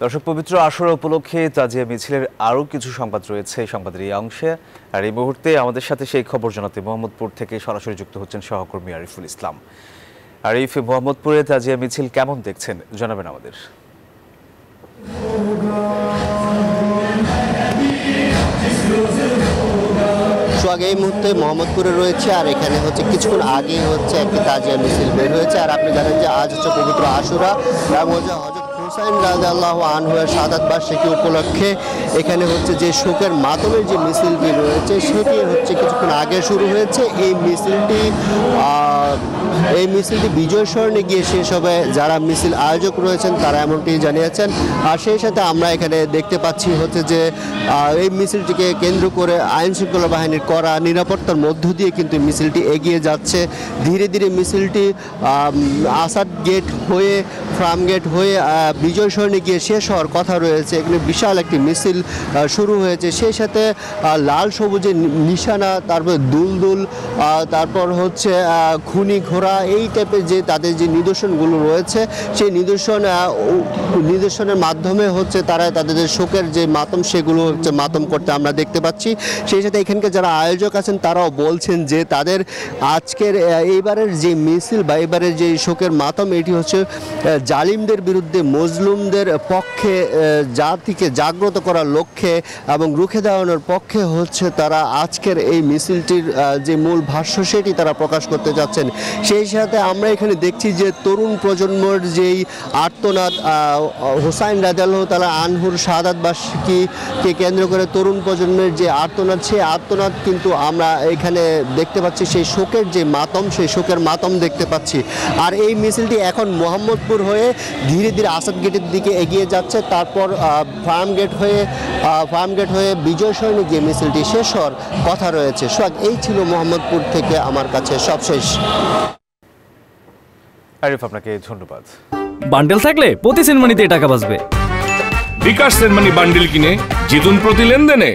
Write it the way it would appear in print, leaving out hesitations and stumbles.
দর্শক, পবিত্র আশুরা উপলক্ষে তাজিয়া মিছিলের আরও কিছু সংবাদ রয়েছে এই সংবাদের এই অংশে। আর এই মুহূর্তে আমাদের সাথে সেই খবর জানাতে মোহাম্মদপুর থেকে সরাসরি যুক্ত হচ্ছেন সহকর্মী আরিফুল ইসলাম। আরিফ, মোহাম্মদপুরে তাজিয়া মিছিল কেমন দেখছেন জানাবেন আমাদের। এই মুহূর্তে মোহাম্মদপুরে রয়েছে, আর এখানে হচ্ছে কিছুক্ষণ আগে হচ্ছে একটি তাজিয়া মিছিল বের হয়েছে। আর আপনি জানেন যে আজ হচ্ছে পবিত্র আশুরা এবং হযরত হুসাইন রাদিয়াল্লাহু আনহুর শাহাদাত বার্ষিকী উপলক্ষে এখানে হচ্ছে যে শোকের মাতমের যে মিছিলটি রয়েছে সেটি হচ্ছে কিছুক্ষণ আগে শুরু হয়েছে। এই মিছিলটি বিজয় স্মরণে গিয়ে শেষ হবে। যারা মিছিল আয়োজক রয়েছেন তারা এমনটি জানিয়েছেন। আর সেই সাথে আমরা এখানে দেখতে পাচ্ছি হচ্ছে যে এই মিছিলটিকে কেন্দ্র করে আইন শৃঙ্খলা বাহিনীর কড়া নিরাপত্তার মধ্য দিয়ে কিন্তু মিছিলটি এগিয়ে যাচ্ছে। ধীরে ধীরে মিছিলটি আসাদ গেট হয়ে ফার্ম গেট হয়ে বিজয় স্মরণে গিয়ে শেষ হওয়ার কথা রয়েছে। এখানে বিশাল একটি মিছিল শুরু হয়েছে। সেই সাথে লাল সবুজের নিশানা, তারপর দুলদুল, তারপর হচ্ছে খুনি ঘোড়া, এই টাইপের যে তাদের যে নিদর্শনগুলো রয়েছে সেই নিদর্শনের মাধ্যমে হচ্ছে তারা তাদের শোকের যে মাতম সেগুলো হচ্ছে মাতম করতে আমরা দেখতে পাচ্ছি। সেই সাথে এখানকার যারা আয়োজক আছেন তারাও বলছেন যে তাদের আজকের এইবারের যে মিছিল বা এবারের যে শোকের মাতম এটি হচ্ছে জালিমদের বিরুদ্ধে মজলুমদের পক্ষে জাতিকে জাগ্রত করার লক্ষ্যে এবং রুখে দাঁড়ানোর পক্ষে হচ্ছে তারা আজকের এই মিছিলটির যে মূল ভাষ্য সেটি তারা প্রকাশ করতে যাচ্ছেন। সেই সাথে আমরা এখানে দেখছি যে তরুণ প্রজন্মের যেই আর্তনাদ, হুসাইন রাদিয়াল্লাহু তাআলা আনহুর শাহাদাত বার্ষিকীকে কেন্দ্র করে তরুণ প্রজন্মের যে আর্তনাদ, সেই আর্তনাদ কিন্তু আমরা এখানে দেখতে পাচ্ছি। সেই শোকের যে মাতম, সেই শোকের মাতম দেখতে পাচ্ছি। আর এই মিছিলটি এখন মোহাম্মদপুর হয়ে ধীরে ধীরে আসাদ গেটের দিকে এগিয়ে যাচ্ছে। তারপর ফার্ম গেট হয়ে বিজয় স্মরণে গিয়ে মিছিলটি শেষ হওয়ার কথা রয়েছে। সোহাগ, এই ছিল মোহাম্মদপুর থেকে আমার কাছে সবশেষ। আরিফ, আপনাকে ধন্যবাদ। বান্ডেল থাকলে প্রতি সেনমানিতে টাকা বাঁচবে। বিকাশ সেনমানি বান্ডেল কিনে জিতুন প্রতি লেনদেনে।